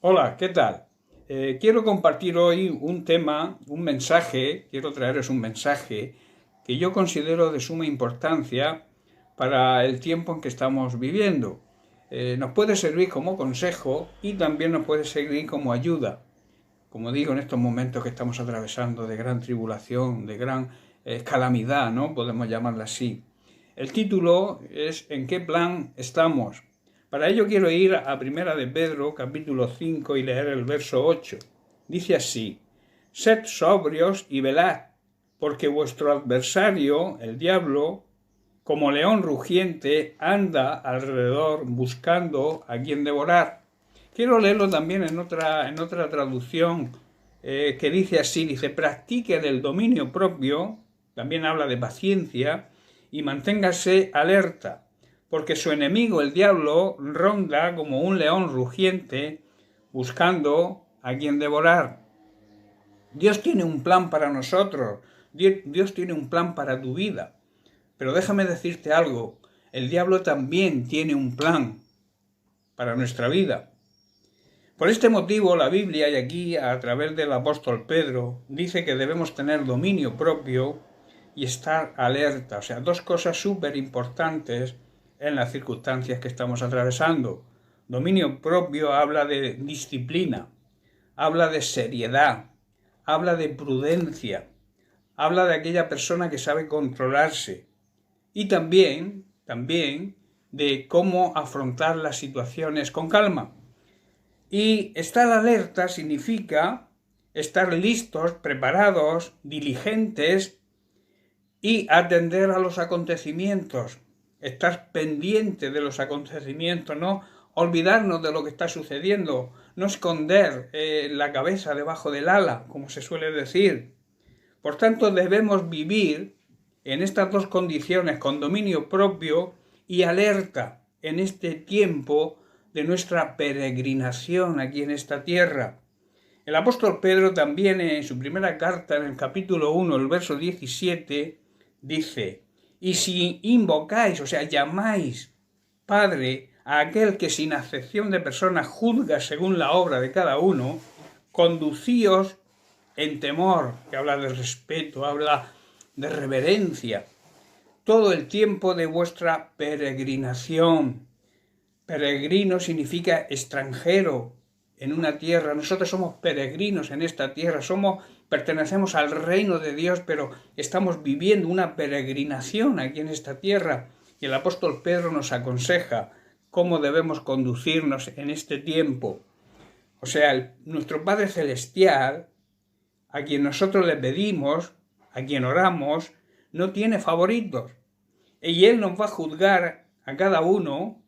Hola, ¿qué tal? Quiero compartir hoy un tema, quiero traeros un mensaje que yo considero de suma importancia para el tiempo en que estamos viviendo. Nos puede servir como consejo y también nos puede servir como ayuda. Como digo, en estos momentos que estamos atravesando de gran tribulación, de gran calamidad, ¿no? Podemos llamarla así. El título es ¿En qué plan estamos? Para ello quiero ir a Primera de Pedro, capítulo 5, y leer el verso 8. Dice así: Sed sobrios y velad, porque vuestro adversario, el diablo, como león rugiente, anda alrededor buscando a quien devorar. Quiero leerlo también en otra traducción que dice así, dice: practiquen el dominio propio, también habla de paciencia, y manténgase alerta, porque su enemigo, el diablo, ronda como un león rugiente buscando a quien devorar. Dios tiene un plan para nosotros, Dios tiene un plan para tu vida, pero déjame decirte algo, el diablo también tiene un plan para nuestra vida. Por este motivo, la Biblia, y aquí a través del apóstol Pedro, dice que debemos tener dominio propio y estar alerta. O sea, dos cosas súper importantes en las circunstancias que estamos atravesando. Dominio propio habla de disciplina, habla de seriedad, habla de prudencia, habla de aquella persona que sabe controlarse y también de cómo afrontar las situaciones con calma. Y estar alerta significa estar listos, preparados, diligentes y atender a los acontecimientos, estar pendiente de los acontecimientos, no olvidarnos de lo que está sucediendo, no esconder la cabeza debajo del ala, como se suele decir. Por tanto, debemos vivir en estas dos condiciones, con dominio propio y alerta en este tiempo de nuestra peregrinación aquí en esta tierra. El apóstol Pedro también en su primera carta, en el capítulo 1, el verso 17, dice: y si invocáis, o sea, llamáis Padre a aquel que sin acepción de personas juzga según la obra de cada uno, conducíos en temor, que habla de respeto, habla de reverencia, todo el tiempo de vuestra peregrinación. Peregrino significa extranjero en una tierra. Nosotros somos peregrinos en esta tierra, pertenecemos al reino de Dios, pero estamos viviendo una peregrinación aquí en esta tierra. Y el apóstol Pedro nos aconseja cómo debemos conducirnos en este tiempo. O sea, nuestro Padre Celestial, a quien nosotros le pedimos, a quien oramos, no tiene favoritos. Y Él nos va a juzgar a cada uno,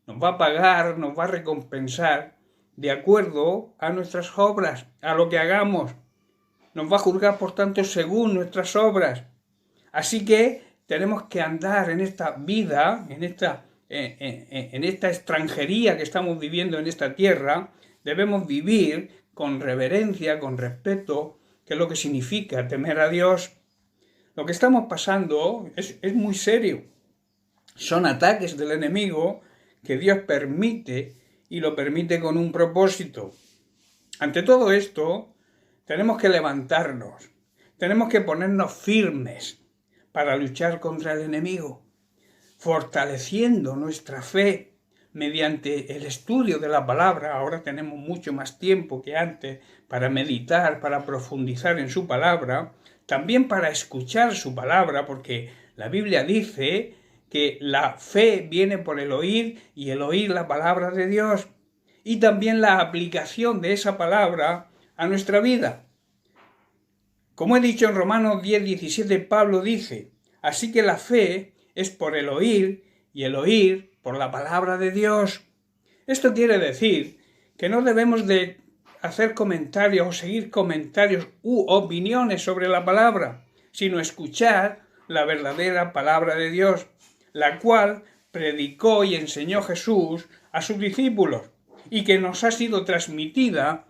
nos va a pagar, nos va a recompensar de acuerdo a nuestras obras, a lo que hagamos. Nos va a juzgar, por tanto, según nuestras obras. Así que tenemos que andar en esta vida, en esta extranjería que estamos viviendo en esta tierra. Debemos vivir con reverencia, con respeto, que es lo que significa temer a Dios. Lo que estamos pasando es muy serio. Son ataques del enemigo que Dios permite y lo permite con un propósito. Ante todo esto, tenemos que levantarnos, tenemos que ponernos firmes para luchar contra el enemigo, fortaleciendo nuestra fe mediante el estudio de la palabra. Ahora tenemos mucho más tiempo que antes para meditar, para profundizar en su palabra, también para escuchar su palabra, porque la Biblia dice que la fe viene por el oír y el oír la palabra de Dios, y también la aplicación de esa palabra a nuestra vida. Como he dicho en Romanos 10:17, Pablo dice: así que la fe es por el oír y el oír por la palabra de Dios. Esto quiere decir que no debemos de hacer comentarios o seguir comentarios u opiniones sobre la palabra, sino escuchar la verdadera palabra de Dios, la cual predicó y enseñó Jesús a sus discípulos y que nos ha sido transmitida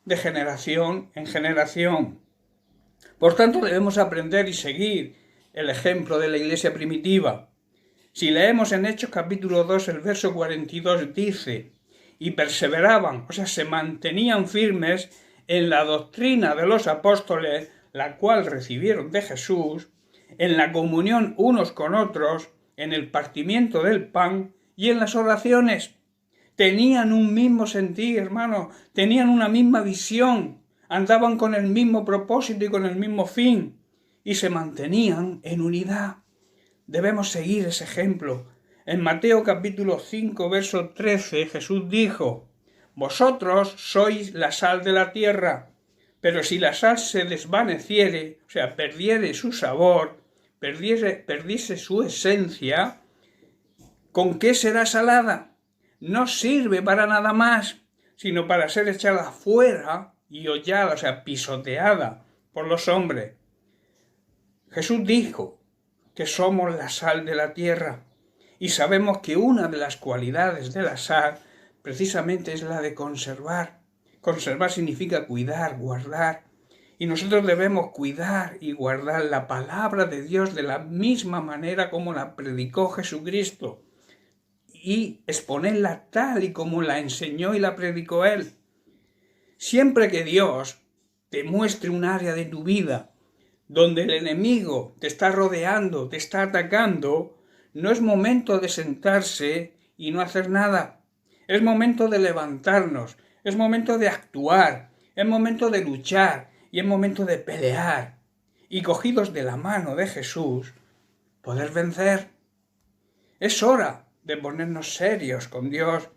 de generación en generación. Por tanto, debemos aprender y seguir el ejemplo de la iglesia primitiva. Si leemos en Hechos capítulo 2, el verso 42 dice: y perseveraban, o sea, se mantenían firmes en la doctrina de los apóstoles, la cual recibieron de Jesús, en la comunión unos con otros, en el partimiento del pan y en las oraciones. Tenían un mismo sentir, hermano, tenían una misma visión, andaban con el mismo propósito y con el mismo fin, y se mantenían en unidad. Debemos seguir ese ejemplo. En Mateo capítulo 5, verso 13, Jesús dijo: vosotros sois la sal de la tierra, pero si la sal se desvaneciere, o sea, perdiere su sabor, perdiese su esencia, ¿con qué será salada? No sirve para nada más, sino para ser echada fuera y hollada, o sea, pisoteada por los hombres. Jesús dijo que somos la sal de la tierra y sabemos que una de las cualidades de la sal precisamente es la de conservar. Conservar significa cuidar, guardar. Y nosotros debemos cuidar y guardar la palabra de Dios de la misma manera como la predicó Jesucristo, y exponerla tal y como la enseñó y la predicó Él. Siempre que Dios te muestre un área de tu vida donde el enemigo te está rodeando, te está atacando, no es momento de sentarse y no hacer nada. Es momento de levantarnos, es momento de actuar, es momento de luchar y es momento de pelear. Y cogidos de la mano de Jesús, poder vencer. Es hora de ponernos serios con Dios.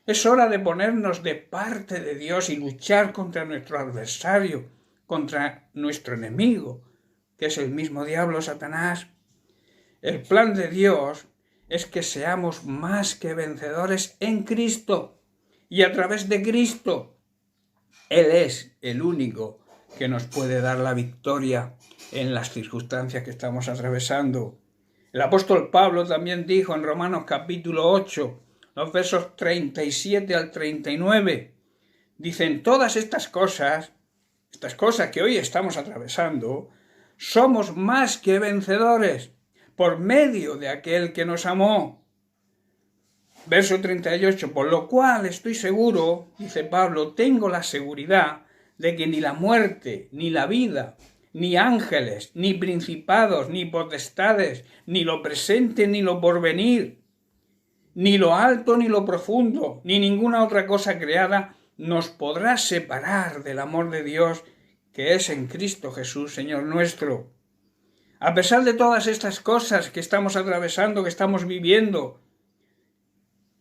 Es hora de ponernos de parte de Dios y luchar contra nuestro adversario, contra nuestro enemigo, que es el mismo diablo, Satanás. El plan de Dios es que seamos más que vencedores en Cristo y a través de Cristo. Él es el único que nos puede dar la victoria en las circunstancias que estamos atravesando. El apóstol Pablo también dijo en Romanos capítulo 8, los versos 37 al 39, dicen: todas estas cosas que hoy estamos atravesando, somos más que vencedores por medio de aquel que nos amó. Verso 38, por lo cual estoy seguro, dice Pablo, tengo la seguridad de que ni la muerte, ni la vida, ni ángeles, ni principados, ni potestades, ni lo presente, ni lo porvenir, ni lo alto, ni lo profundo, ni ninguna otra cosa creada nos podrá separar del amor de Dios que es en Cristo Jesús, Señor nuestro. A pesar de todas estas cosas que estamos atravesando, que estamos viviendo,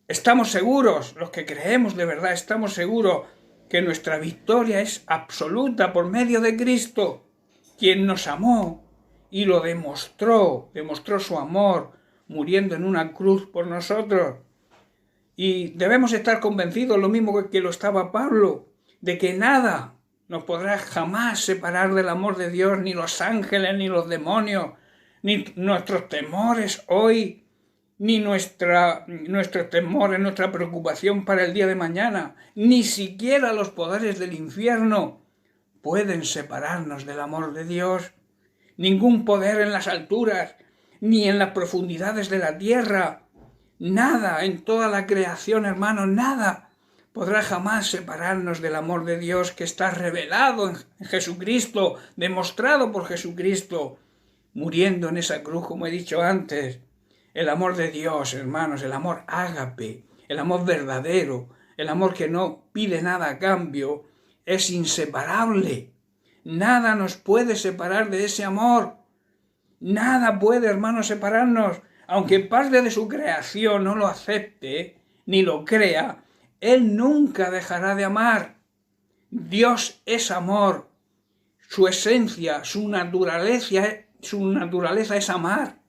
estamos seguros, los que creemos de verdad, estamos seguros que nuestra victoria es absoluta por medio de Cristo, quien nos amó y lo demostró su amor muriendo en una cruz por nosotros. Y debemos estar convencidos, lo mismo que lo estaba Pablo, de que nada nos podrá jamás separar del amor de Dios, ni los ángeles, ni los demonios, ni nuestros temores hoy, ni nuestros temores, nuestra preocupación para el día de mañana, ni siquiera los poderes del infierno pueden separarnos del amor de Dios. Ningún poder en las alturas, ni en las profundidades de la tierra, nada en toda la creación, hermano, nada podrá jamás separarnos del amor de Dios que está revelado en Jesucristo, demostrado por Jesucristo, muriendo en esa cruz, como he dicho antes. El amor de Dios, hermanos, el amor ágape, el amor verdadero, el amor que no pide nada a cambio, es inseparable. Nada nos puede separar de ese amor. Nada puede, hermanos, separarnos. Aunque parte de su creación no lo acepte, ni lo crea, Él nunca dejará de amar. Dios es amor. Su esencia, su naturaleza es amar.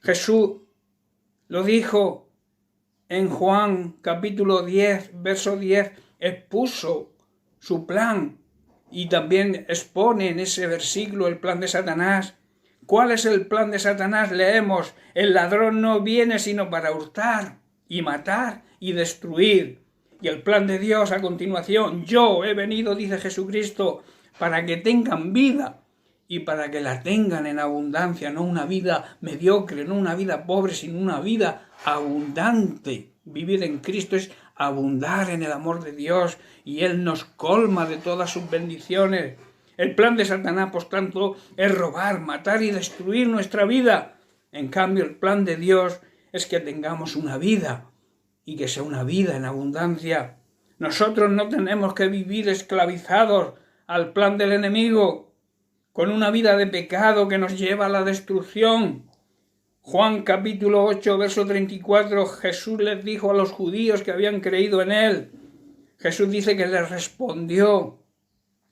Jesús lo dijo en Juan capítulo 10, verso 10, expuso su plan y también expone en ese versículo el plan de Satanás. ¿Cuál es el plan de Satanás? Leemos: el ladrón no viene sino para hurtar y matar y destruir. Y el plan de Dios a continuación: yo he venido, dice Jesucristo, para que tengan vida y para que la tengan en abundancia, no una vida mediocre, no una vida pobre, sino una vida abundante. Vivir en Cristo es abundar en el amor de Dios y Él nos colma de todas sus bendiciones. El plan de Satanás, por tanto, es robar, matar y destruir nuestra vida. En cambio, el plan de Dios es que tengamos una vida y que sea una vida en abundancia. Nosotros no tenemos que vivir esclavizados al plan del enemigo, con una vida de pecado que nos lleva a la destrucción. Juan capítulo 8, verso 34, Jesús les dijo a los judíos que habían creído en Él. Jesús dice que les respondió,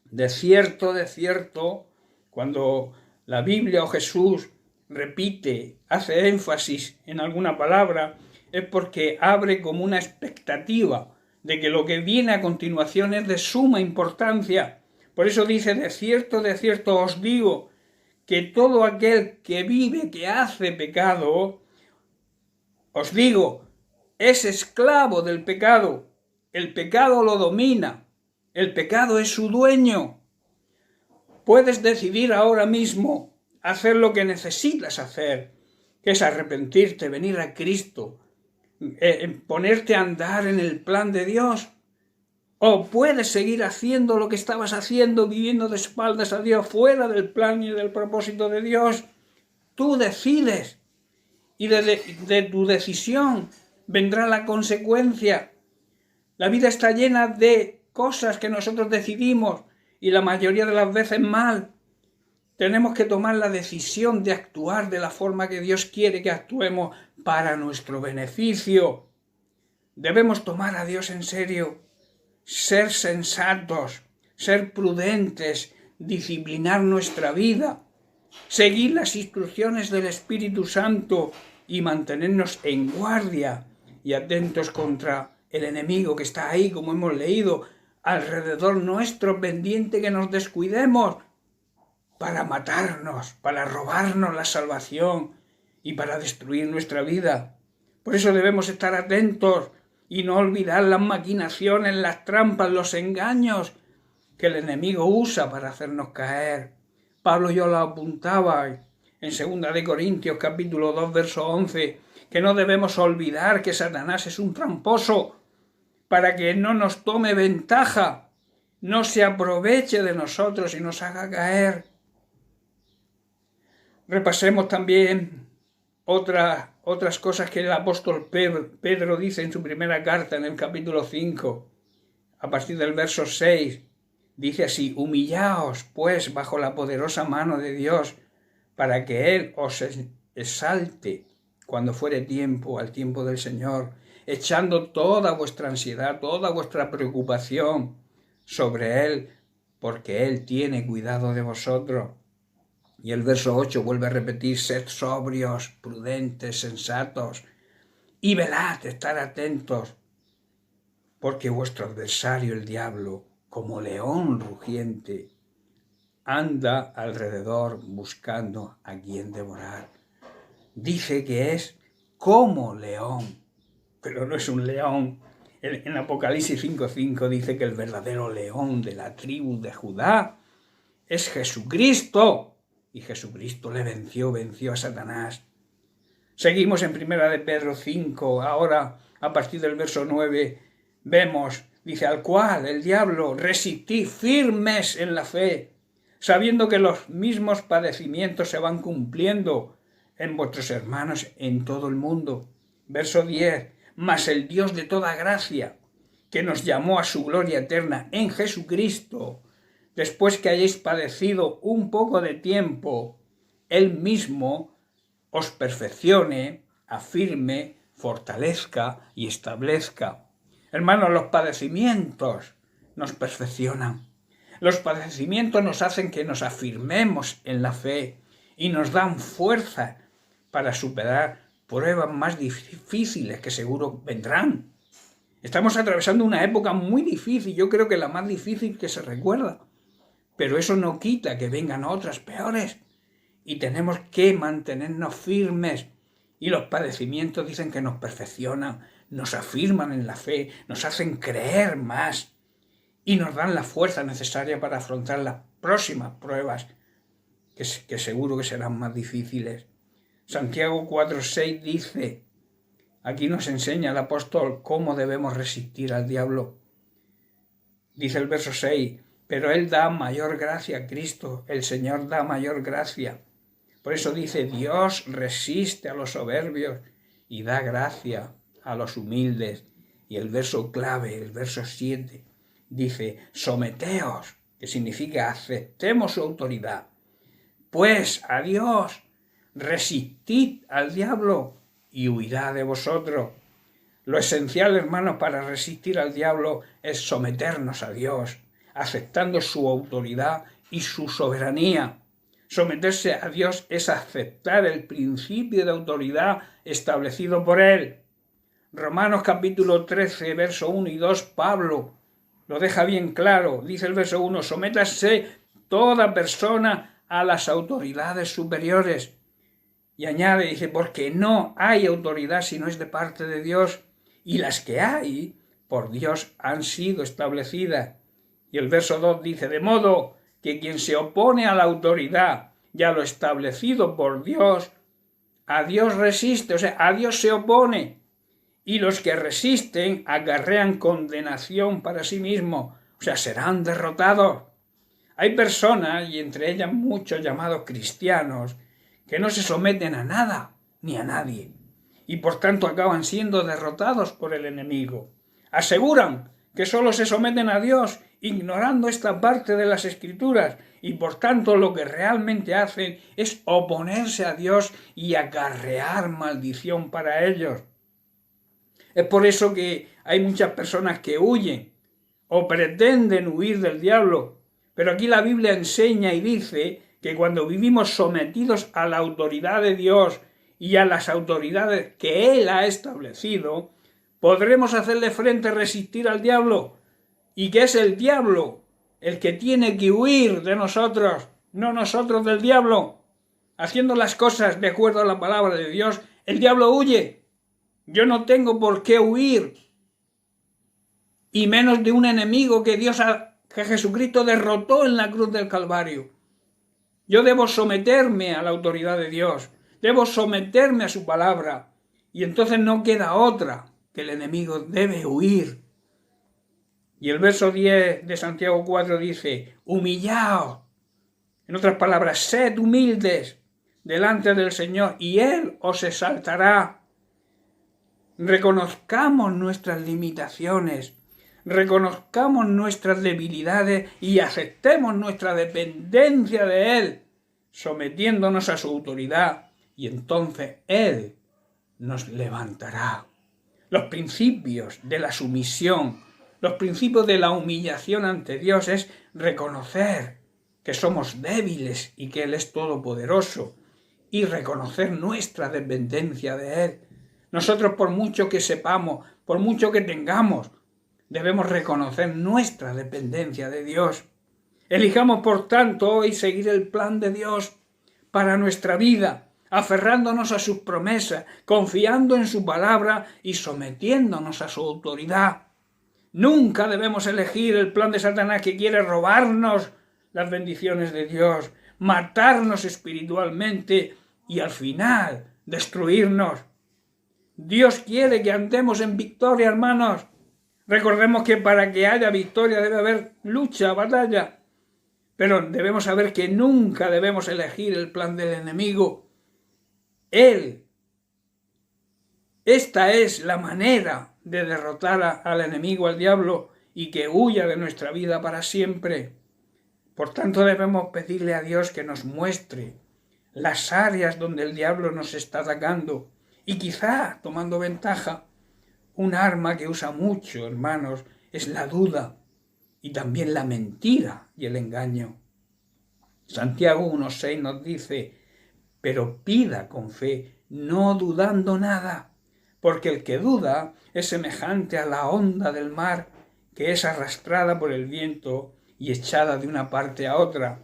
de cierto, cuando la Biblia o Jesús repite, hace énfasis en alguna palabra, es porque abre como una expectativa de que lo que viene a continuación es de suma importancia. Por eso dice, de cierto os digo, que todo aquel que vive, que hace pecado, os digo, es esclavo del pecado. El pecado lo domina. El pecado es su dueño. Puedes decidir ahora mismo hacer lo que necesitas hacer, que es arrepentirte, venir a Cristo, ponerte a andar en el plan de Dios. O puedes seguir haciendo lo que estabas haciendo, viviendo de espaldas a Dios, fuera del plan y del propósito de Dios. Tú decides. Y de tu decisión vendrá la consecuencia. La vida está llena de cosas que nosotros decidimos y la mayoría de las veces mal. Tenemos que tomar la decisión de actuar de la forma que Dios quiere que actuemos para nuestro beneficio. Debemos tomar a Dios en serio, ser sensatos, ser prudentes, disciplinar nuestra vida, seguir las instrucciones del Espíritu Santo y mantenernos en guardia y atentos contra el enemigo que está ahí, como hemos leído, alrededor nuestro, pendiente que nos descuidemos para matarnos, para robarnos la salvación y para destruir nuestra vida. Por eso debemos estar atentos y no olvidar las maquinaciones, las trampas, los engaños que el enemigo usa para hacernos caer. Pablo yo lo apuntaba en 2 de Corintios capítulo 2 verso 11, que no debemos olvidar que Satanás es un tramposo para que no nos tome ventaja, no se aproveche de nosotros y nos haga caer. Repasemos también otras cosas que el apóstol Pedro dice en su primera carta, en el capítulo 5, a partir del verso 6. Dice así: humillaos, pues, bajo la poderosa mano de Dios, para que Él os exalte cuando fuere tiempo, al tiempo del Señor, echando toda vuestra ansiedad, toda vuestra preocupación sobre Él, porque Él tiene cuidado de vosotros. Y el verso 8 vuelve a repetir: sed sobrios, prudentes, sensatos, y velad, estar atentos, porque vuestro adversario, el diablo, como león rugiente, anda alrededor buscando a quien devorar. Dice que es como león, pero no es un león. En Apocalipsis 5:5 dice que el verdadero león de la tribu de Judá es Jesucristo. Y Jesucristo le venció a Satanás. Seguimos en 1 de Pedro 5, ahora a partir del verso 9, vemos, dice: al cual el diablo resistí firmes en la fe, sabiendo que los mismos padecimientos se van cumpliendo en vuestros hermanos en todo el mundo. Verso 10, mas el Dios de toda gracia, que nos llamó a su gloria eterna en Jesucristo, después que hayáis padecido un poco de tiempo, Él mismo os perfeccione, afirme, fortalezca y establezca. Hermanos, los padecimientos nos perfeccionan. Los padecimientos nos hacen que nos afirmemos en la fe y nos dan fuerza para superar pruebas más difíciles que seguro vendrán. Estamos atravesando una época muy difícil, yo creo que la más difícil que se recuerda. Pero eso no quita que vengan otras peores y tenemos que mantenernos firmes. Y los padecimientos dicen que nos perfeccionan, nos afirman en la fe, nos hacen creer más y nos dan la fuerza necesaria para afrontar las próximas pruebas que seguro que serán más difíciles. Santiago 4:6 dice: Aquí nos enseña el apóstol cómo debemos resistir al diablo. Dice el verso 6, pero Él da mayor gracia a Cristo, el Señor da mayor gracia. Por eso dice, Dios resiste a los soberbios y da gracia a los humildes. Y el verso clave, el verso 7, dice, someteos, que significa aceptemos su autoridad. Pues a Dios, resistid al diablo y huirá de vosotros. Lo esencial, hermanos, para resistir al diablo es someternos a Dios, aceptando su autoridad y su soberanía. Someterse a Dios es aceptar el principio de autoridad establecido por Él. Romanos capítulo 13, verso 1 y 2, Pablo lo deja bien claro. Dice el verso 1, sométase toda persona a las autoridades superiores. Y añade, dice, porque no hay autoridad si no es de parte de Dios, y las que hay por Dios han sido establecidas. Y el verso 2 dice, de modo que quien se opone a la autoridad y a lo establecido por Dios, a Dios resiste, o sea, a Dios se opone. Y los que resisten acarrean condenación para sí mismos, o sea, serán derrotados. Hay personas, y entre ellas muchos llamados cristianos, que no se someten a nada ni a nadie, y por tanto acaban siendo derrotados por el enemigo. Aseguran que solo se someten a Dios, ignorando esta parte de las Escrituras, y por tanto lo que realmente hacen es oponerse a Dios y acarrear maldición para ellos. Es por eso que hay muchas personas que huyen o pretenden huir del diablo, pero aquí la Biblia enseña y dice que cuando vivimos sometidos a la autoridad de Dios y a las autoridades que Él ha establecido, podremos hacerle frente, resistir al diablo, y que es el diablo el que tiene que huir de nosotros, no nosotros del diablo. Haciendo las cosas de acuerdo a la palabra de Dios, el diablo huye. Yo no tengo por qué huir, y menos de un enemigo que Jesucristo derrotó en la cruz del Calvario. Yo debo someterme a la autoridad de Dios, debo someterme a su palabra, y entonces no queda otra que el enemigo debe huir. Y el verso 10 de Santiago 4 dice, humillaos, en otras palabras, sed humildes delante del Señor, y Él os exaltará. Reconozcamos nuestras limitaciones, reconozcamos nuestras debilidades y aceptemos nuestra dependencia de Él, sometiéndonos a su autoridad, y entonces Él nos levantará. Los principios de la sumisión, los principios de la humillación ante Dios es reconocer que somos débiles y que Él es todopoderoso, y reconocer nuestra dependencia de Él. Nosotros, por mucho que sepamos, por mucho que tengamos, debemos reconocer nuestra dependencia de Dios. Elijamos, por tanto, hoy seguir el plan de Dios para nuestra vida, aferrándonos a sus promesas, confiando en su palabra y sometiéndonos a su autoridad. Nunca debemos elegir el plan de Satanás, que quiere robarnos las bendiciones de Dios, matarnos espiritualmente y al final destruirnos. Dios quiere que andemos en victoria, hermanos. Recordemos que para que haya victoria debe haber lucha, batalla. Pero debemos saber que nunca debemos elegir el plan del enemigo. Esta es la manera de derrotar al enemigo, al diablo, y que huya de nuestra vida para siempre. Por tanto, debemos pedirle a Dios que nos muestre las áreas donde el diablo nos está atacando, y quizá, tomando ventaja, un arma que usa mucho, hermanos, es la duda y también la mentira y el engaño. Santiago 1:6 nos dice, pero pida con fe, no dudando nada, porque el que duda es semejante a la onda del mar, que es arrastrada por el viento y echada de una parte a otra.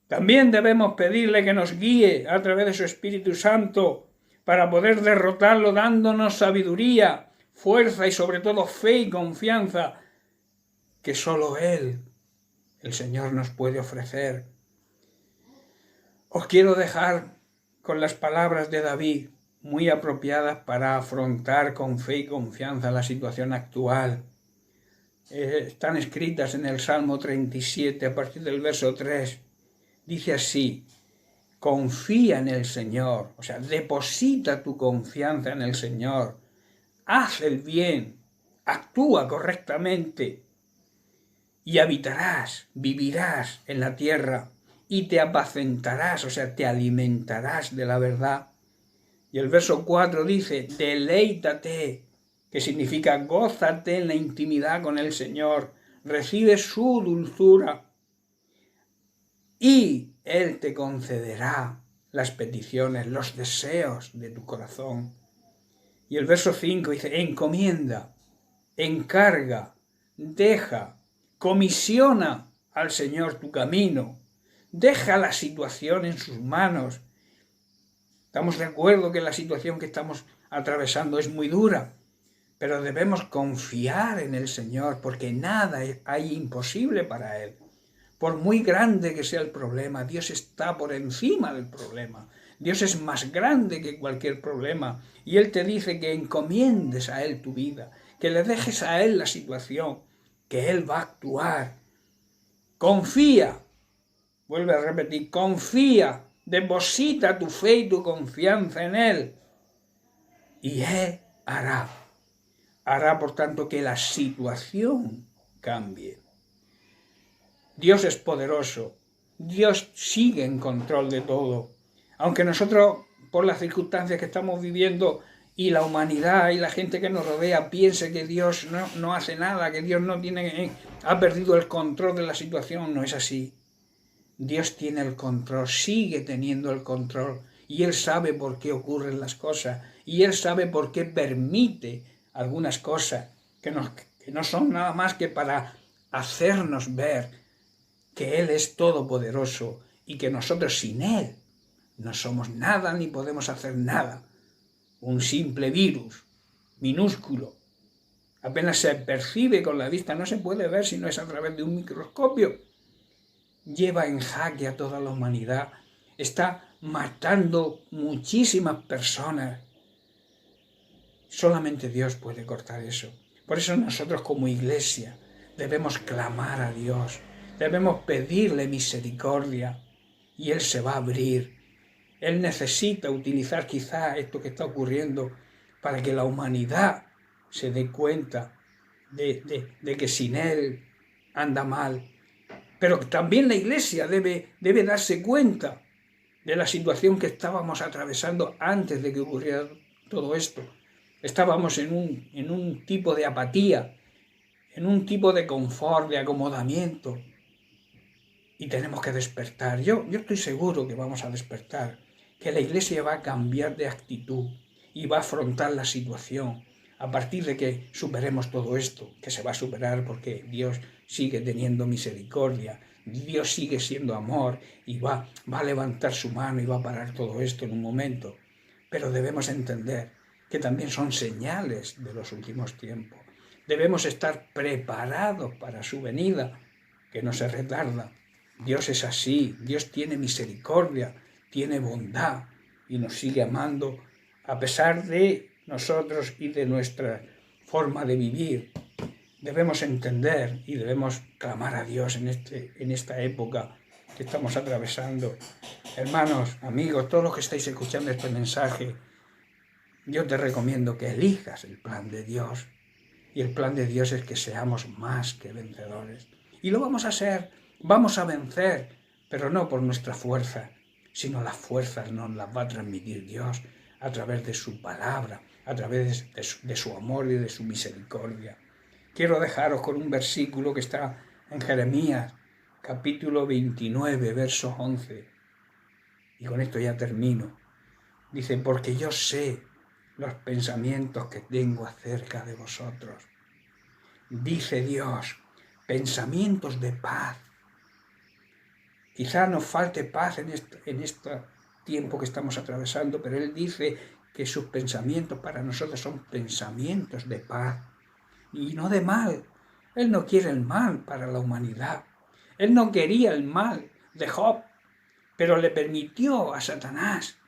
También debemos pedirle que nos guíe a través de su Espíritu Santo para poder derrotarlo, dándonos sabiduría, fuerza y sobre todo fe y confianza que solo Él, el Señor, nos puede ofrecer. Os quiero dejar con las palabras de David, muy apropiadas para afrontar con fe y confianza la situación actual. Están escritas en el Salmo 37, a partir del verso 3. Dice así: confía en el Señor, o sea, deposita tu confianza en el Señor, haz el bien, actúa correctamente y habitarás, vivirás en la tierra y te apacentarás, o sea, te alimentarás de la verdad. Y el verso 4 dice: deleítate, que significa gózate en la intimidad con el Señor, recibe su dulzura y Él te concederá las peticiones, los deseos de tu corazón. Y el verso 5 dice: encomienda, encarga, deja, comisiona al Señor tu camino, deja la situación en sus manos. Estamos de acuerdo que la situación que estamos atravesando es muy dura, pero debemos confiar en el Señor, porque nada hay imposible para Él. Por muy grande que sea el problema, Dios está por encima del problema. Dios es más grande que cualquier problema. Y Él te dice que encomiendes a Él tu vida, que le dejes a Él la situación, que Él va a actuar. Confía, vuelve a repetir, confía, deposita tu fe y tu confianza en Él. Y Él hará. Hará, por tanto, que la situación cambie. Dios es poderoso, Dios sigue en control de todo. Aunque nosotros, por las circunstancias que estamos viviendo, y la humanidad y la gente que nos rodea piense que Dios no hace nada, que Dios ha perdido el control de la situación, no es así. Dios tiene el control, sigue teniendo el control, y Él sabe por qué ocurren las cosas, y Él sabe por qué permite algunas cosas que no son nada más que para hacernos ver que Él es todopoderoso y que nosotros sin Él no somos nada ni podemos hacer nada. Un simple virus, minúsculo, apenas se percibe con la vista, no se puede ver si no es a través de un microscopio. Lleva en jaque a toda la humanidad, está matando muchísimas personas. Solamente Dios puede cortar eso. Por eso nosotros como iglesia debemos clamar a Dios. Debemos pedirle misericordia y Él se va a abrir. Él necesita utilizar quizá esto que está ocurriendo para que la humanidad se dé cuenta de que sin Él anda mal. Pero también la iglesia debe darse cuenta de la situación que estábamos atravesando antes de que ocurriera todo esto. Estábamos en un tipo de apatía, en un tipo de confort, de acomodamiento. Y tenemos que despertar. Yo estoy seguro que vamos a despertar, que la iglesia va a cambiar de actitud y va a afrontar la situación a partir de que superemos todo esto, que se va a superar porque Dios sigue teniendo misericordia, Dios sigue siendo amor y va a levantar su mano y va a parar todo esto en un momento. Pero debemos entender que también son señales de los últimos tiempos. Debemos estar preparados para su venida, que no se retarda. Dios es así, Dios tiene misericordia, tiene bondad y nos sigue amando a pesar de nosotros y de nuestra forma de vivir. Debemos entender y debemos clamar a Dios en esta época que estamos atravesando. Hermanos, amigos, todos los que estáis escuchando este mensaje, yo te recomiendo que elijas el plan de Dios. Y el plan de Dios es que seamos más que vencedores. Y lo vamos a ser. Vamos a vencer, pero no por nuestra fuerza, sino las fuerzas nos las va a transmitir Dios a través de su palabra, a través de su amor y de su misericordia. Quiero dejaros con un versículo que está en Jeremías, capítulo 29, verso 11. Y con esto ya termino. Dice: porque yo sé los pensamientos que tengo acerca de vosotros. Dice Dios, pensamientos de paz. Quizá nos falte paz en este tiempo que estamos atravesando, pero Él dice que sus pensamientos para nosotros son pensamientos de paz y no de mal. Él no quiere el mal para la humanidad. Él no quería el mal de Job, pero le permitió a Satanás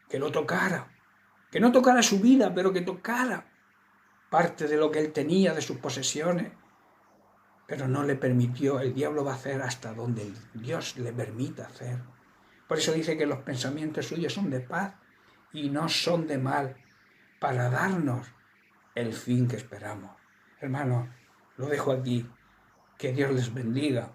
que lo tocara, que no tocara su vida, pero que tocara parte de lo que él tenía, de sus posesiones, pero no le permitió. El diablo va a hacer hasta donde Dios le permita hacer. Por eso dice que los pensamientos suyos son de paz y no son de mal, para darnos el fin que esperamos. Hermanos, lo dejo aquí. Que Dios les bendiga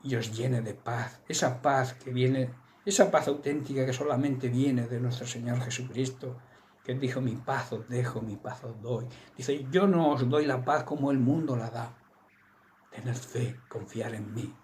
y os llene de paz. Esa paz que viene, esa paz auténtica que solamente viene de nuestro Señor Jesucristo, que dijo: mi paz os dejo, mi paz os doy. Dice: yo no os doy la paz como el mundo la da. Tened fe, confiar en mí.